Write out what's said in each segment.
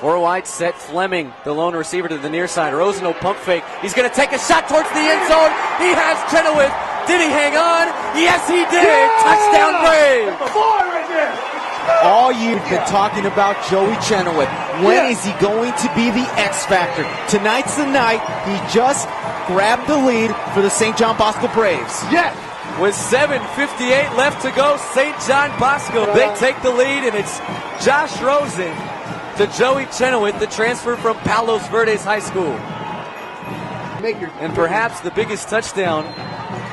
Four wide set, Fleming, the lone receiver to the near side. Rosen will pump fake. He's going to take a shot towards the end zone. He has Chenoweth. Did he hang on? Yes, he did. Yeah! Touchdown Braves. The boy right there. All year we've been talking about Joey Chenoweth. When is he going to be the X factor? Tonight's the night. He just grabbed the lead for the St. John Bosco Braves. Yes. With 7:58 left to go, St. John Bosco, they take the lead, and it's Josh Rosen to Joey Chenoweth, the transfer from Palos Verdes High School. And perhaps the biggest touchdown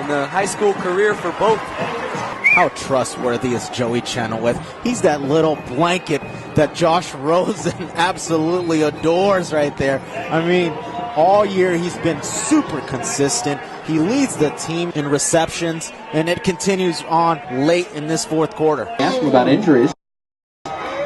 in the high school career for both. How trustworthy is Joey Chenoweth? He's that little blanket that Josh Rosen absolutely adores right there. I mean, all year he's been super consistent. He leads the team in receptions, and it continues on late in this fourth quarter. Ask him about injuries.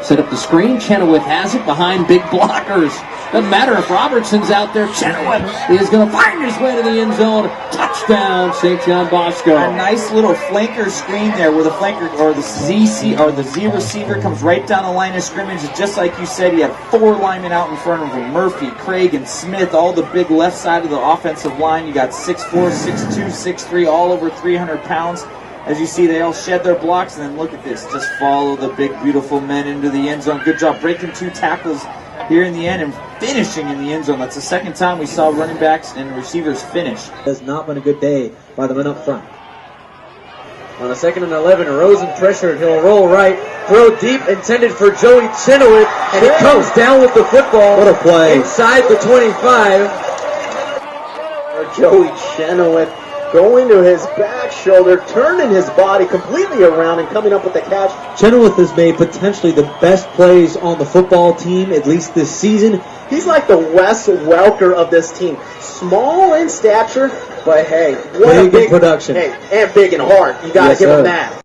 Set up the screen. Chenoweth has it behind big blockers. Doesn't matter if Robertson's out there. Chenoweth is going to find his way to the end zone. Touchdown, St. John Bosco. A nice little flanker screen there where the flanker or the Z receiver comes right down the line of scrimmage. Just like you said, he had four linemen out in front of him. Murphy, Craig, and Smith, all the big left side of the offensive line. You got 6'4", 6'2", 6'3", all over 300 pounds. As you see, they all shed their blocks, and then look at this. Just follow the big, beautiful men into the end zone. Good job breaking two tackles here in the end and finishing in the end zone. That's the second time we saw running backs and receivers finish. Has not been a good day by the men up front. On a 2nd and 11, Rosen pressured. He'll roll right, throw deep, intended for Joey Chenoweth, and he comes down with the football. What a play. Inside the 25. Joey Chenoweth going to his back shoulder, turning his body completely around and coming up with the catch. Chenoweth has made potentially the best plays on the football team, at least this season. He's like the Wes Welker of this team. Small in stature, but hey, what a big production. Hey, and big and hard. You got to give him that.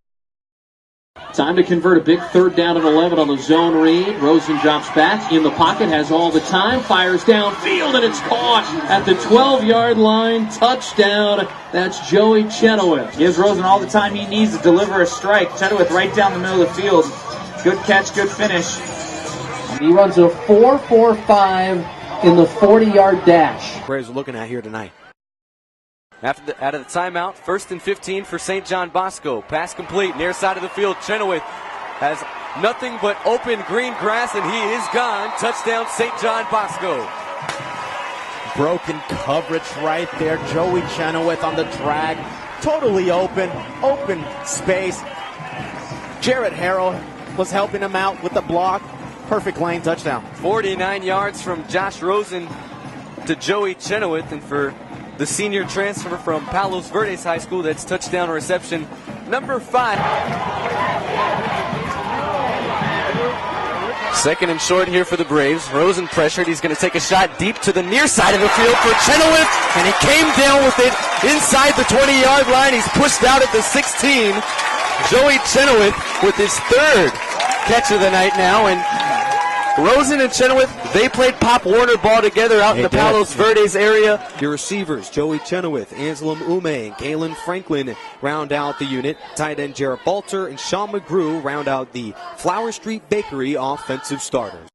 Time to convert a big 3rd down and 11 on the zone read. Rosen drops back in the pocket, has all the time, fires downfield, and it's caught at the 12-yard line. Touchdown. That's Joey Chenoweth. Gives Rosen all the time he needs to deliver a strike. Chenoweth right down the middle of the field. Good catch, good finish. He runs a 4.45 in the 40-yard dash. Braves are looking at here tonight. Out of the timeout, 1st and 15 for St. John Bosco. Pass complete, near side of the field. Chenoweth has nothing but open green grass, and he is gone. Touchdown, St. John Bosco. Broken coverage right there. Joey Chenoweth on the drag. Totally open space. Jarrett Harrell was helping him out with the block. Perfect lane touchdown. 49 yards from Josh Rosen to Joey Chenoweth, and for the senior transfer from Palos Verdes High School, that's touchdown reception number 5. 2nd and short here for the Braves. Rosen pressured. He's going to take a shot deep to the near side of the field for Chenoweth, and he came down with it inside the 20-yard line. He's pushed out at the 16. Joey Chenoweth with his 3rd catch of the night now, and Rosen and Chenoweth, they played Pop Warner ball together out in the Palos Verdes area. Your receivers, Joey Chenoweth, Anselm Ume, and Galen Franklin round out the unit. Tight end Jarrett Balter and Sean McGrew round out the Flower Street Bakery offensive starters.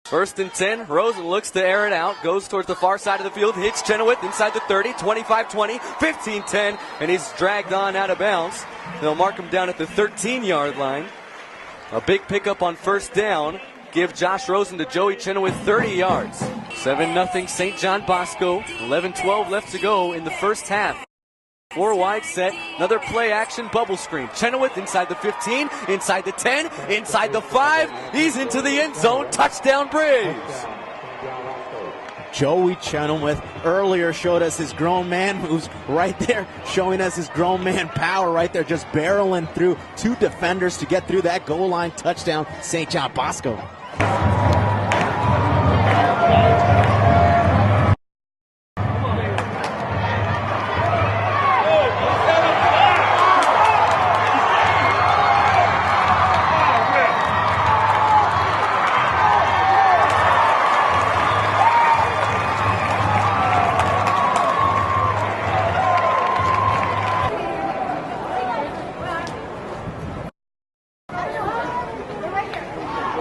1st and 10, Rosen looks to air it out, goes towards the far side of the field, hits Chenoweth inside the 30, 25-20, 15-10, and he's dragged on out of bounds. They'll mark him down at the 13-yard line. A big pickup on 1st down. Give Josh Rosen to Joey Chenoweth 30 yards. 7-0 St. John Bosco. 11-12 left to go in the first half. 4 wide set. Another play action bubble screen. Chenoweth inside the 15, inside the 10, inside the 5. He's into the end zone. Touchdown Braves. Joey Chenoweth earlier showed us his grown man moves right there, showing us his grown man power right there, just barreling through 2 defenders to get through that goal line. Touchdown, St. John Bosco.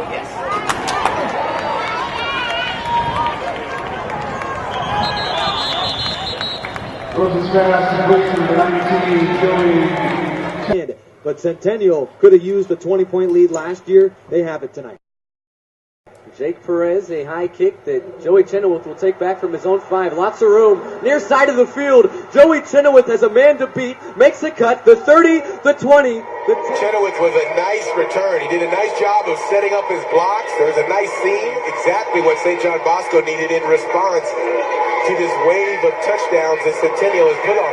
Yes. But Centennial could have used a 20-point lead last year. They have it tonight. Jake Perez, a high kick that Joey Chenoweth will take back from his own 5. Lots of room. Near side of the field. Joey Chenoweth has a man to beat. Makes a cut. The 30, the 20. Chenoweth was a nice return. He did a nice job of setting up his blocks. There was a nice seam. Exactly what St. John Bosco needed in response to this wave of touchdowns that Centennial has put on.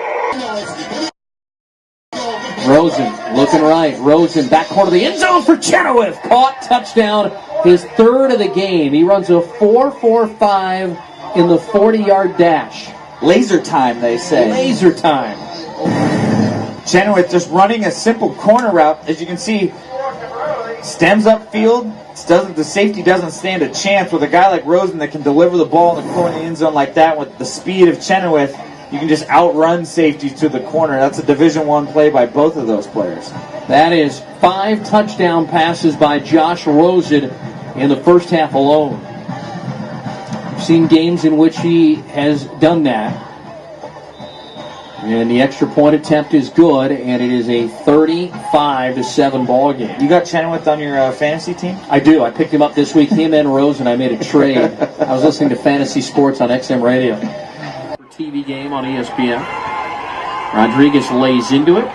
Rosen looking right. Rosen back corner of the end zone for Chenoweth. Caught, touchdown, his 3rd of the game. He runs a 4.45 in the 40-yard dash. Laser time, they say. Laser time. Chenoweth just running a simple corner route. As you can see, stems upfield. The safety doesn't stand a chance with a guy like Rosen that can deliver the ball in the corner of the end zone like that. With the speed of Chenoweth, you can just outrun safeties to the corner. That's a Division I play by both of those players. That is 5 touchdown passes by Josh Rosen in the first half alone. I've seen games in which he has done that. And the extra point attempt is good, and it is a 35-7 ball game. You got Chenoweth on your fantasy team? I do. I picked him up this week. Him and Rosen. I made a trade. I was listening to Fantasy Sports on XM Radio. TV game on ESPN. Rodriguez lays into it,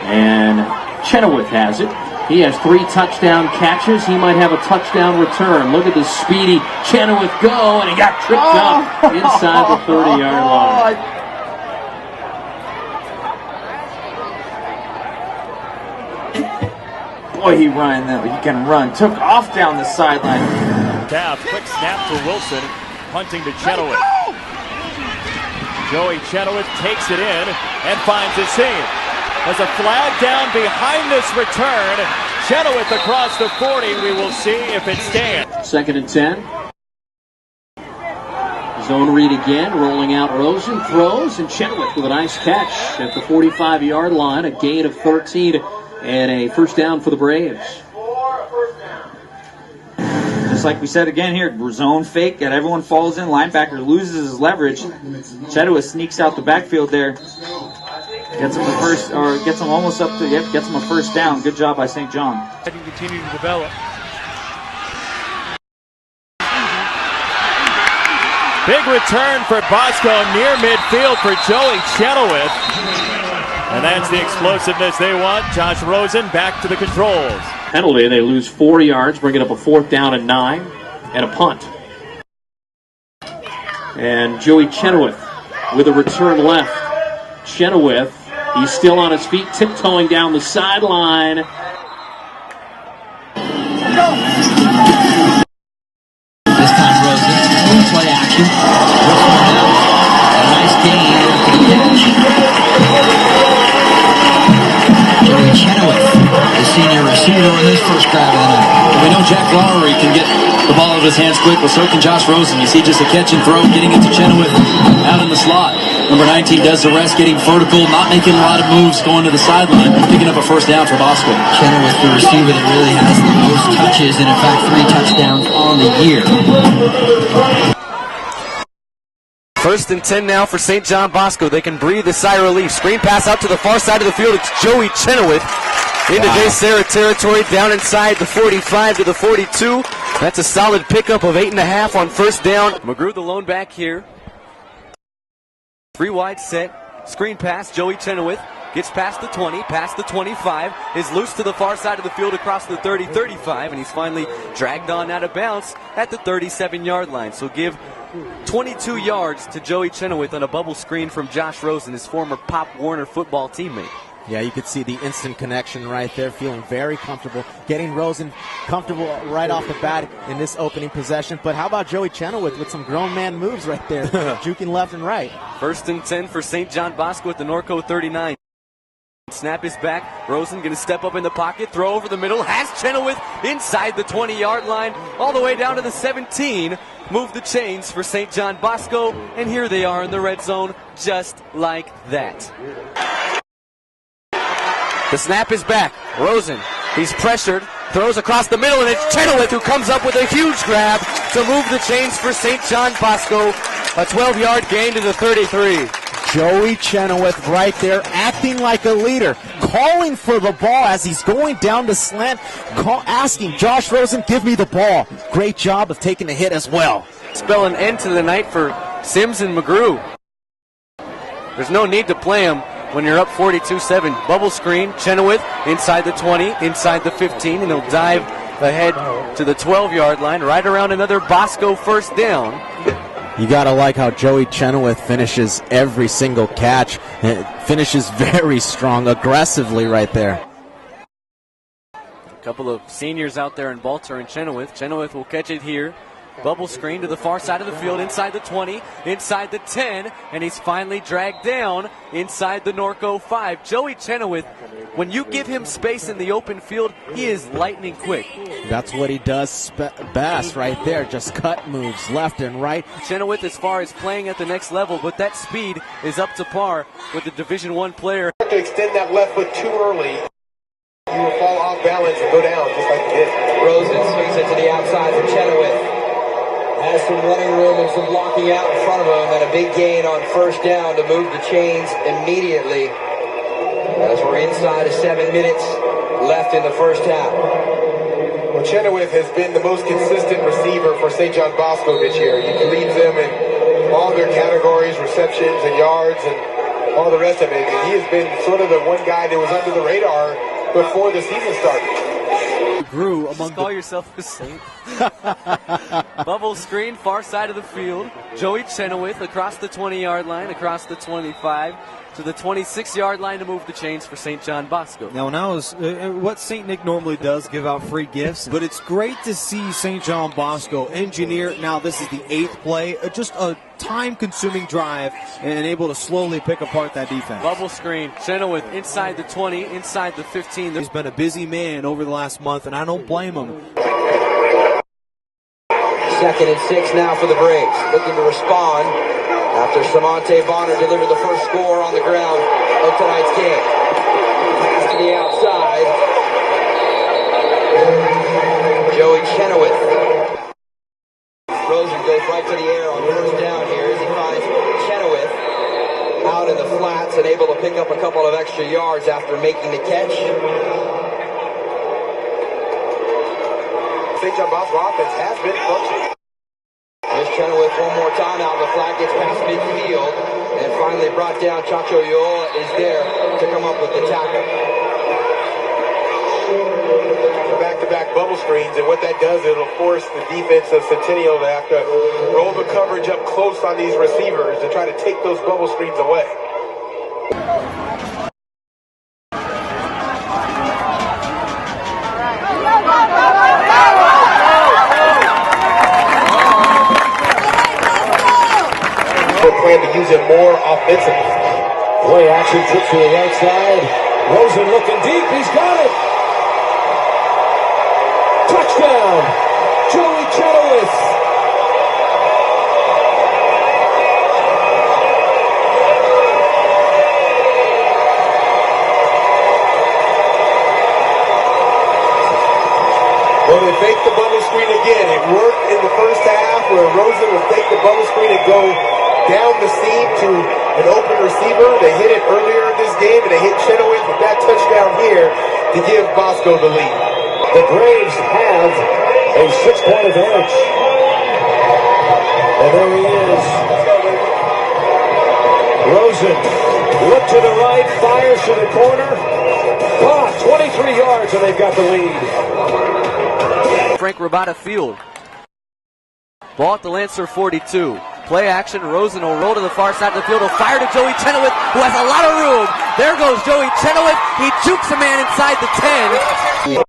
and Chenoweth has it. He has 3 touchdown catches. He might have a touchdown return. Look at the speedy Chenoweth go, and he got tripped up inside the 30-yard line. Boy, he can run. Took off down the sideline. Down, quick snap to Wilson, punting to Chenoweth. Joey Chenoweth takes it in and finds his seam. There's a flag down behind this return. Chenoweth across the 40. We will see if it stands. 2nd and 10. Zone read again, rolling out Rosen, throws, and Chenoweth with a nice catch at the 45-yard line. A gain of 13 and a first down for the Braves. Just like we said again here, zone fake, and everyone falls in. Linebacker loses his leverage. Chenoweth sneaks out the backfield there. Gets him almost up to, gets him a first down. Good job by St. John. Can continue to develop. Big return for Bosco near midfield for Joey Chenoweth. And that's the explosiveness they want. Josh Rosen back to the controls. Penalty, they lose 4 yards, bring it up a 4th down and 9, and a punt. And Joey Chenoweth with a return left. Chenoweth, he's still on his feet, tiptoeing down the sideline. This time Rosen, play action. A nice gain for the catch. Joey Chenoweth, the senior receiver in his first grab of the night. We know Jack Lowry can get the ball out of his hands quick, but so can Josh Rosen. You see just a catch and throw, getting it to Chenoweth out in the slot. Number 19 does the rest, getting vertical, not making a lot of moves, going to the sideline, picking up a first down for Bosco. Chenoweth, the receiver that really has the most touches, and in fact 3 touchdowns on the year. 1st and 10 now for St. John Bosco. They can breathe a sigh of relief. Screen pass out to the far side of the field. It's Joey Chenoweth into Sarah territory, down inside the 45 to the 42. That's a solid pickup of 8.5 on first down. McGrew, the lone back here. 3 wide set. Screen pass. Joey Chenoweth gets past the 20, past the 25, is loose to the far side of the field across the 30-35, and he's finally dragged on out of bounds at the 37-yard line. So give 22 yards to Joey Chenoweth on a bubble screen from Josh Rosen, his former Pop Warner football teammate. Yeah, you could see the instant connection right there, feeling very comfortable, getting Rosen comfortable right off the bat in this opening possession. But how about Joey Chenoweth with some grown man moves right there, juking left and right. 1st and 10 for St. John Bosco at the Norco 39. Snap is back. Rosen going to step up in the pocket, throw over the middle, has Chenoweth inside the 20-yard line, all the way down to the 17. Move the chains for St. John Bosco, and here they are in the red zone, just like that. The snap is back. Rosen, he's pressured, throws across the middle, and it's Chenoweth who comes up with a huge grab to move the chains for St. John Bosco. A 12-yard gain to the 33. Joey Chenoweth right there, acting like a leader, calling for the ball as he's going down the slant, asking Josh Rosen, give me the ball. Great job of taking the hit as well. Spell an end to the night for Sims and McGrew. There's no need to play him when you're up 42-7. Bubble screen, Chenoweth inside the 20, inside the 15, and he'll dive ahead to the 12-yard line, right around another Bosco first down. You gotta like how Joey Chenoweth finishes every single catch. It finishes very strong, aggressively right there. A couple of seniors out there in Balter and Chenoweth. Chenoweth will catch it here. Bubble screen to the far side of the field, inside the 20, inside the 10, and he's finally dragged down inside the Norco 5. Joey Chenoweth, when you give him space in the open field, he is lightning quick. That's what he does best right there, just cut moves left and right. Chenoweth as far as playing at the next level, but that speed is up to par with the Division I player. To extend that left foot too early, you will fall off balance and go down just like this. Rosen swings it to the outside for Chenoweth. Has some running room and some blocking out in front of him, and a big gain on first down to move the chains immediately. As we're inside of 7 minutes left in the first half. Well, Chenoweth has been the most consistent receiver for St. John Bosco this year. He leads them in all their categories, receptions and yards and all the rest of it. And he has been sort of the one guy that was under the radar before the season started. Grew among Just call yourself a saint. Bubble screen, far side of the field. Joey Chenoweth across the 20-yard line, across the 25 to the 26-yard line to move the chains for St. John Bosco. Now is what St. Nick normally does, give out free gifts, but it's great to see St. John Bosco engineer. Now this is the 8th play, just a time-consuming drive and able to slowly pick apart that defense. Bubble screen, Chenoweth inside the 20, inside the 15. He's been a busy man over the last month, and I don't blame him. 2nd and 6 now for the Braves, looking to respond after Samonte Bonner delivered the first score on the ground of tonight's game. Pass to the outside. Joey Chenoweth. Rosen goes right to the air on first down here as he finds Chenoweth out in the flats and able to pick up a couple of extra yards after making the catch. St. John Bosco offense has been functioning. Here's Chenoweth one more time out in the flat, gets past midfield, and finally brought down. Chacho Yola is there to come up with the tackle. Back-to-back bubble screens, and what that does, it'll force the defense of Centennial to have to roll the coverage up close on these receivers to try to take those bubble screens away. Plan to use it more offensively. Play action, trips to the right side. Rosen looking deep, he's got it! Touchdown! Joey Chenoweth! Well, they faked the bubble screen again. It worked in the first half where Rosen would fake the bubble screen and go down the seam to an open receiver. They hit it earlier in this game, and they hit Chenoweth with that touchdown here to give Bosco the lead. The Braves have a 6-point advantage. And there he is. Rosen, look to the right, fires to the corner. Caught, 23 yards, and they've got the lead. Frank Rabata Field. Ball at the Lancer 42. Play action, Rosen will roll to the far side of the field. He'll fire to Joey Chenoweth, who has a lot of room. There goes Joey Chenoweth. He jukes a man inside the 10.